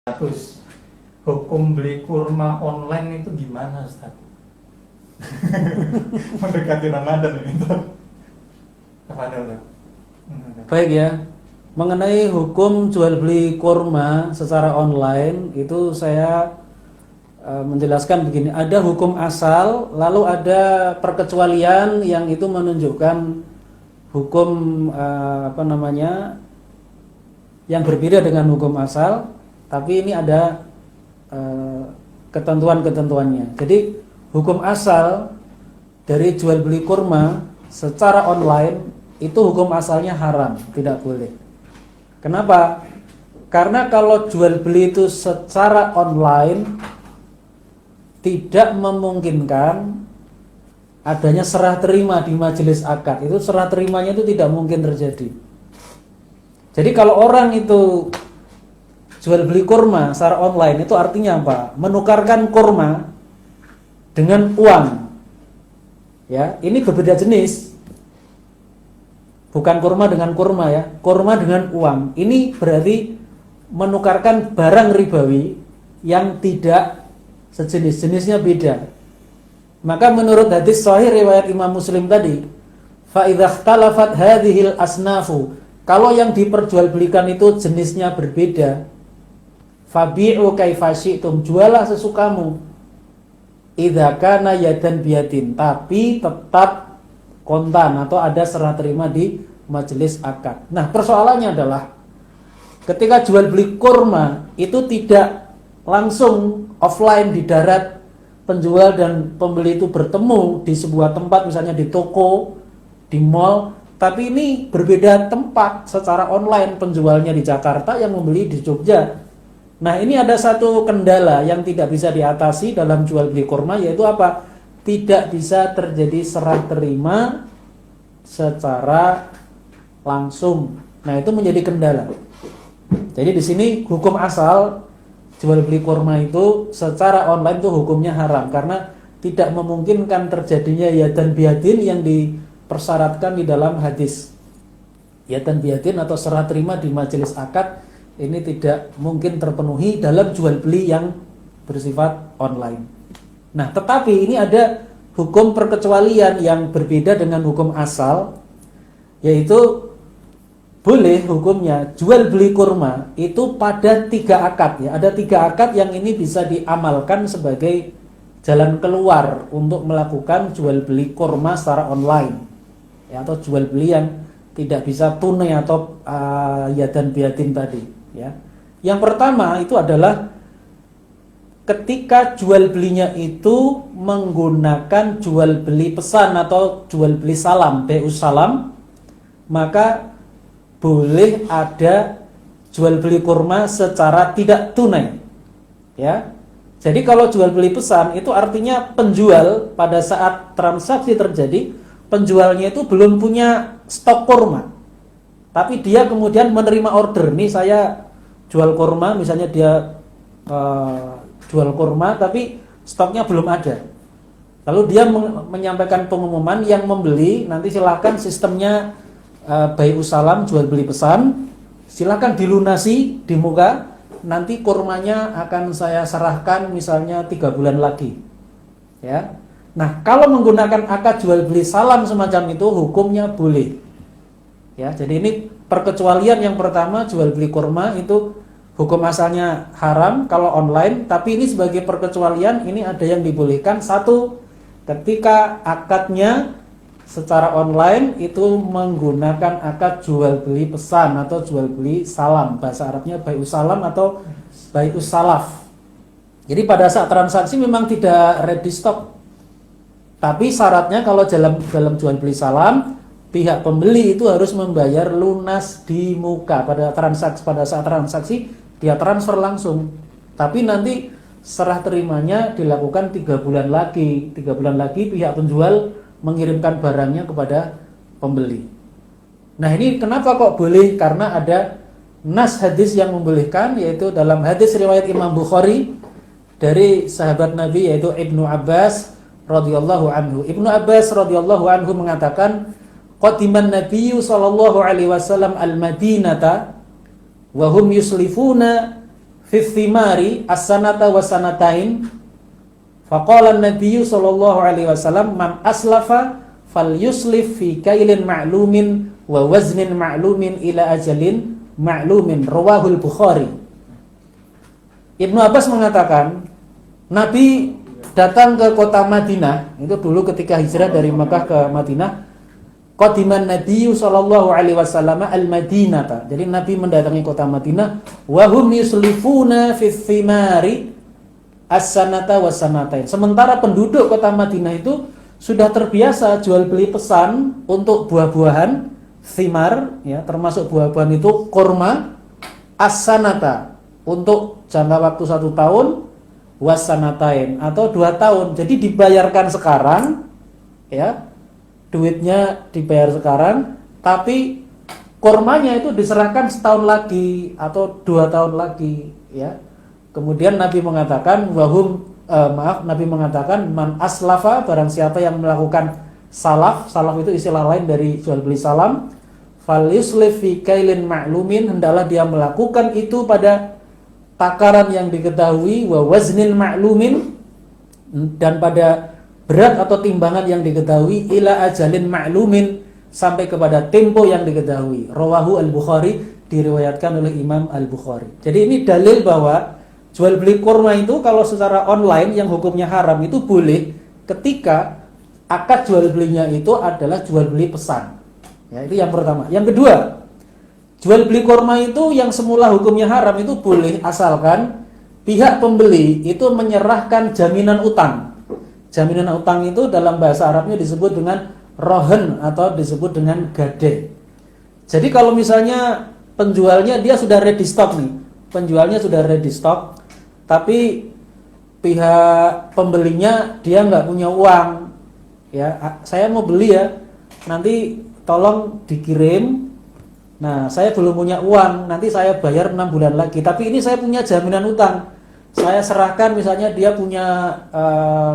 Terus hukum beli kurma online itu gimana, Ustaz? Mendekati Ramadan ini tuh. Baik ya, mengenai hukum jual beli kurma secara online itu saya menjelaskan begini. Ada hukum asal, lalu ada perkecualian yang itu menunjukkan hukum yang berbeda dengan hukum asal, tapi ini ada ketentuan-ketentuannya. Jadi hukum asal dari jual beli kurma secara online itu hukum asalnya haram, tidak boleh. Kenapa? Karena kalau jual beli itu secara online tidak memungkinkan adanya serah terima di majelis akad. Itu serah terimanya itu tidak mungkin terjadi. Jadi kalau orang itu jual beli kurma secara online itu artinya apa? Menukarkan kurma dengan uang. Ya, ini berbeda jenis. Bukan kurma dengan kurma ya, kurma dengan uang. Ini berarti menukarkan barang ribawi yang tidak sejenis, jenisnya beda. Maka menurut hadis sahih riwayat Imam Muslim tadi, fa idza ikhtalafat hadhil asnafu, kalau yang diperjualbelikan itu jenisnya berbeda, fabi'u kaifa syi'tum, jualah sesukamu. Idza kana yadan biyadin, tapi tetap kontan atau ada serah terima di majelis akad. Nah, persoalannya adalah ketika jual beli kurma itu tidak langsung offline di darat, penjual dan pembeli itu bertemu di sebuah tempat, misalnya di toko, di mall, tapi ini berbeda tempat secara online, penjualnya di Jakarta, yang membeli di Jogja. Nah, ini ada satu kendala yang tidak bisa diatasi dalam jual beli kurma, yaitu apa? Tidak bisa terjadi serah terima secara langsung. Nah, itu menjadi kendala. Jadi di sini hukum asal jual beli kurma itu secara online itu hukumnya haram karena tidak memungkinkan terjadinya yadan biadin yang dipersyaratkan di dalam hadis. Yadan biadin atau serah terima di majelis akad ini tidak mungkin terpenuhi dalam jual beli yang bersifat online. Nah, tetapi ini ada hukum perkecualian yang berbeda dengan hukum asal, yaitu boleh hukumnya jual beli kurma itu pada 3 akad ya. Ada 3 akad yang ini bisa diamalkan sebagai jalan keluar untuk melakukan jual beli kurma secara online ya, atau jual beli yang tidak bisa tunai atau yadan biadin tadi ya. Yang pertama itu adalah ketika jual belinya itu menggunakan jual beli pesan atau jual beli salam, BU salam, maka boleh ada jual beli kurma secara tidak tunai. Ya. Jadi kalau jual beli pesan itu artinya penjual pada saat transaksi terjadi, penjualnya itu belum punya stok kurma. Tapi dia kemudian menerima order, nih saya jual kurma, misalnya dia jual kurma tapi stoknya belum ada. Lalu dia menyampaikan pengumuman, yang membeli nanti silakan sistemnya bai'u salam, jual beli pesan, silakan dilunasi di muka, nanti kurmanya akan saya serahkan misalnya 3 bulan lagi. Ya. Nah, kalau menggunakan akad jual beli salam semacam itu hukumnya boleh. Ya, jadi ini perkecualian yang pertama, jual beli kurma itu hukum asalnya haram kalau online, tapi ini sebagai perkecualian ini ada yang dibolehkan. Satu, ketika akadnya secara online itu menggunakan akad jual beli pesan atau jual beli salam, bahasa Arabnya bai'u salam atau bai'u salaf. Jadi pada saat transaksi memang tidak ready stock, tapi syaratnya kalau dalam jual beli salam, pihak pembeli itu harus membayar lunas di muka pada saat transaksi dia transfer langsung. Tapi nanti serah terimanya dilakukan 3 bulan lagi. 3 bulan lagi pihak penjual mengirimkan barangnya kepada pembeli. Nah, ini kenapa kok boleh? Karena ada nas hadis yang membolehkan, yaitu dalam hadis riwayat Imam Bukhari dari sahabat Nabi yaitu Ibnu Abbas radhiyallahu anhu. Ibnu Abbas radhiyallahu anhu mengatakan, qadiman Nabiyyu sallallahu alaihi wasallam al-Madinata wa hum yuslifuna fi thimari as-sanata wa sanatain. Faqala an-nabiyyu sallallahu alaihi wasallam man aslafa falyuslif fi kailin ma'lumin wa waznin ma'lumin ila ajalin ma'lumin. Rawahul Bukhari. Ibnu Abbas mengatakan Nabi datang ke kota Madinah, itu dulu ketika hijrah dari Makkah ke Madinah. Qadiman Nabiyyu sallallahu alaihi wasallam al-Madinata. Jadi Nabi mendatangi kota Madinah, wa hum yuslifuna fi thimari as-sanata was sanatain. Sementara penduduk kota Madinah itu sudah terbiasa jual beli pesan untuk buah-buahan thimar, ya, termasuk buah-buahan itu kurma, as-sanata untuk jangka waktu 1 tahun, was-sanatain atau 2 tahun. Jadi dibayarkan sekarang, ya, duitnya dibayar sekarang, tapi kurmanya itu diserahkan setahun lagi atau 2 tahun lagi, ya. Kemudian Nabi mengatakan Nabi mengatakan man aslafa, barang siapa yang melakukan salaf itu istilah lain dari jual beli salam, falyuslif fi kailin ma'lumin, hendaklah dia melakukan itu pada takaran yang diketahui, wa waznil ma'lumin, dan pada berat atau timbangan yang diketahui, ila ajalin ma'lumin, sampai kepada tempo yang diketahui. Rawahu al-Bukhari, diriwayatkan oleh Imam al-Bukhari. Jadi ini dalil bahwa jual beli kurma itu kalau secara online yang hukumnya haram itu boleh ketika akad jual belinya itu adalah jual beli pesan. Ya, itu yang pertama. Yang kedua, jual beli kurma itu yang semula hukumnya haram itu boleh asalkan pihak pembeli itu menyerahkan jaminan utang. Jaminan utang itu dalam bahasa Arabnya disebut dengan rohen atau disebut dengan gade. Jadi kalau misalnya penjualnya dia sudah ready stock nih, penjualnya sudah ready stock, tapi pihak pembelinya dia nggak punya uang, ya, saya mau beli ya, nanti tolong dikirim. Nah, saya belum punya uang, nanti saya bayar 6 bulan lagi. Tapi ini saya punya jaminan utang. Saya serahkan, misalnya dia punya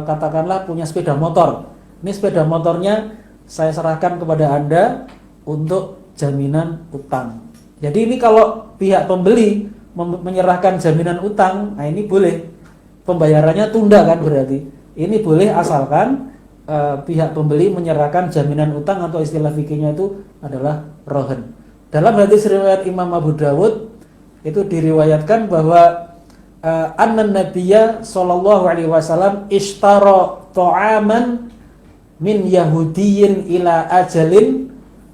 katakanlah punya sepeda motor. Ini sepeda motornya saya serahkan kepada Anda untuk jaminan utang. Jadi ini kalau pihak pembeli menyerahkan jaminan utang, nah ini boleh, pembayarannya tunda kan berarti. Ini boleh asalkan pihak pembeli menyerahkan jaminan utang atau istilah fikihnya itu adalah rohen. Dalam hadis riwayat Imam Abu Dawud itu diriwayatkan bahwa annan nabiyya sallallahu alaihi wasallam ishtara ta'aman min yahudiyyin ila ajalin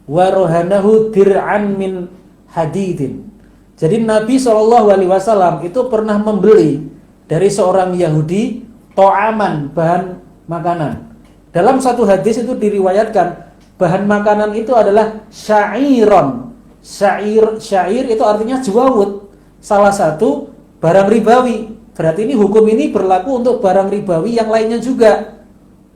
wa rohanahu dir'an min hadidin. Jadi Nabi SAW itu pernah membeli dari seorang Yahudi to'aman, bahan makanan. Dalam satu hadis itu diriwayatkan bahan makanan itu adalah syairon. Syair itu artinya jawawut, salah satu barang ribawi. Berarti ini hukum ini berlaku untuk barang ribawi yang lainnya juga,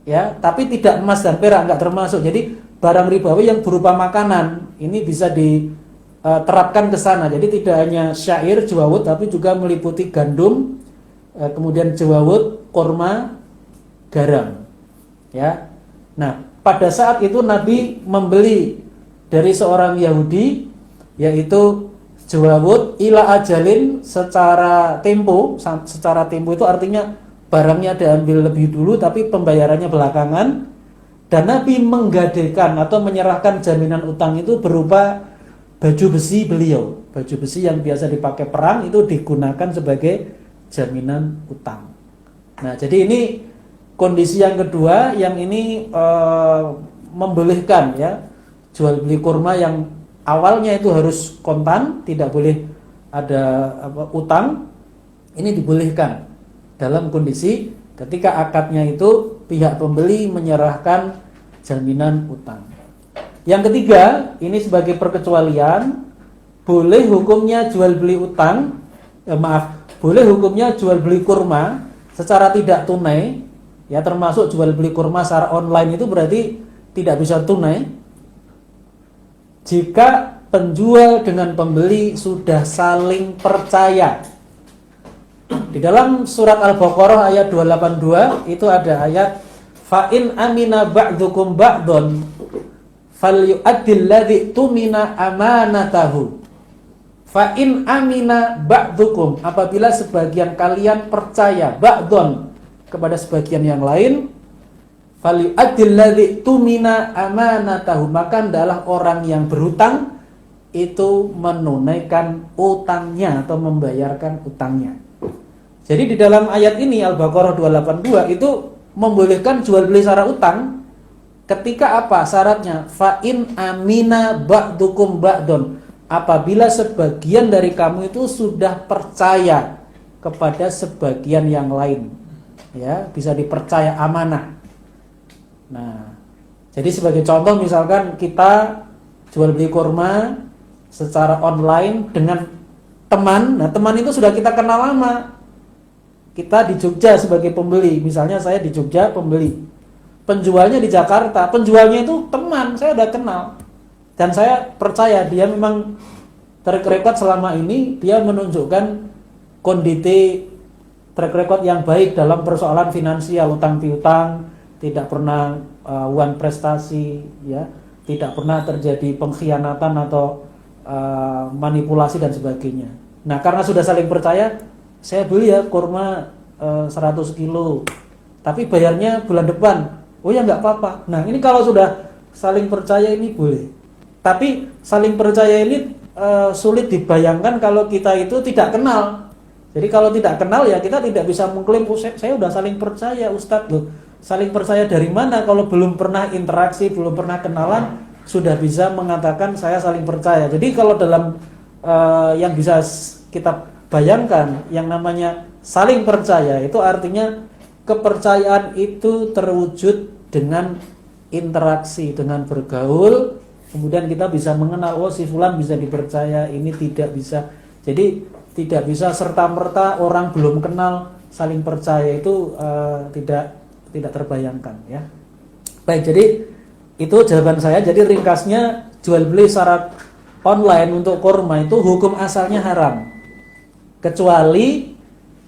ya. Tapi tidak emas dan perak, enggak termasuk. Jadi barang ribawi yang berupa makanan ini bisa terapkan ke sana. Jadi tidak hanya syair, jawawut, tapi juga meliputi gandum, kemudian jawawut, kurma, garam. Ya. Nah, pada saat itu Nabi membeli dari seorang Yahudi, yaitu jawawut ila ajalin secara tempo. Secara tempo itu artinya barangnya diambil lebih dulu, tapi pembayarannya belakangan. Dan Nabi menggadekan atau menyerahkan jaminan utang itu berupa baju besi beliau. Baju besi yang biasa dipakai perang itu digunakan sebagai jaminan utang. Nah, jadi ini kondisi yang kedua yang ini membolehkan, ya, jual beli kurma yang awalnya itu harus kontan, tidak boleh ada utang. Ini dibolehkan dalam kondisi ketika akadnya itu pihak pembeli menyerahkan jaminan utang. Yang ketiga, ini sebagai perkecualian, boleh hukumnya jual beli utang, boleh hukumnya jual beli kurma secara tidak tunai, ya, termasuk jual beli kurma secara online itu berarti tidak bisa tunai. Jika penjual dengan pembeli sudah saling percaya. Di dalam surat Al-Baqarah ayat 282 itu ada ayat fa in amina ba'dukum ba'dun falyu'addil ladzi tumina amanatahu. Fa in amina ba'dukum, apabila sebagian kalian percaya ba'don kepada sebagian yang lain, falyu'addil ladzi tumina amanatahu, maka adalah orang yang berhutang itu menunaikan utangnya atau membayarkan utangnya. Jadi di dalam ayat ini Al-Baqarah 282 itu membolehkan jual beli secara utang ketika apa? Syaratnya fa in amina ba'dukum ba'don, apabila sebagian dari kamu itu sudah percaya kepada sebagian yang lain. Ya, bisa dipercaya amanah. Nah, jadi sebagai contoh misalkan kita jual beli kurma secara online dengan teman. Nah, teman itu sudah kita kenal lama. Kita di Jogja sebagai pembeli, misalnya saya di Jogja pembeli, penjualnya di Jakarta, penjualnya itu teman, saya udah kenal dan saya percaya dia memang track record selama ini dia menunjukkan kondisi track record yang baik dalam persoalan finansial, utang piutang, tidak pernah uang prestasi, ya, tidak pernah terjadi pengkhianatan atau manipulasi dan sebagainya. Nah, karena sudah saling percaya, saya beli ya kurma 100 kilo, tapi bayarnya bulan depan. Oh ya nggak apa-apa. Nah, ini kalau sudah saling percaya ini boleh. Tapi saling percaya ini sulit dibayangkan kalau kita itu tidak kenal. Jadi kalau tidak kenal ya kita tidak bisa mengklaim saya udah saling percaya Ustadz loh. Saling percaya dari mana kalau belum pernah interaksi, belum pernah kenalan, sudah bisa mengatakan saya saling percaya. Jadi kalau dalam yang bisa kita bayangkan yang namanya saling percaya itu artinya kepercayaan itu terwujud dengan interaksi, dengan bergaul, kemudian kita bisa mengenal oh si fulan bisa dipercaya, ini tidak bisa. Jadi tidak bisa serta-merta orang belum kenal saling percaya itu tidak terbayangkan ya. Baik, jadi itu jawaban saya. Jadi ringkasnya jual beli secara online untuk kurma itu hukum asalnya haram. Kecuali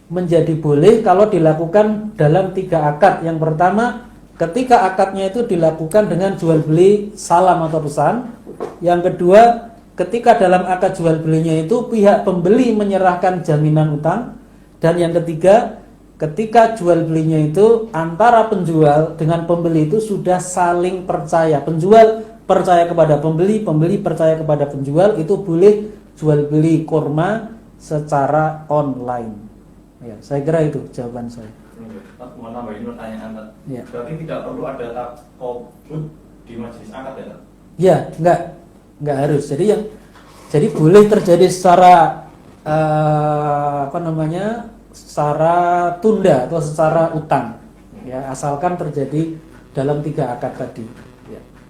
menjadi boleh kalau dilakukan dalam 3 akad. Yang pertama, ketika akadnya itu dilakukan dengan jual beli salam atau pesan. Yang kedua, ketika dalam akad jual belinya itu pihak pembeli menyerahkan jaminan utang. Dan yang ketiga, ketika jual belinya itu antara penjual dengan pembeli itu sudah saling percaya. Penjual percaya kepada pembeli, pembeli percaya kepada penjual, itu boleh jual beli kurma secara online. Ya, saya kira itu jawaban saya. Mau nambahin pertanyaan. Ya. Berarti tidak perlu ada takobut di majelis akad ya? Ya, enggak harus. Jadi boleh terjadi secara secara tunda atau secara utang. Ya, asalkan terjadi dalam 3 akad tadi. Ya.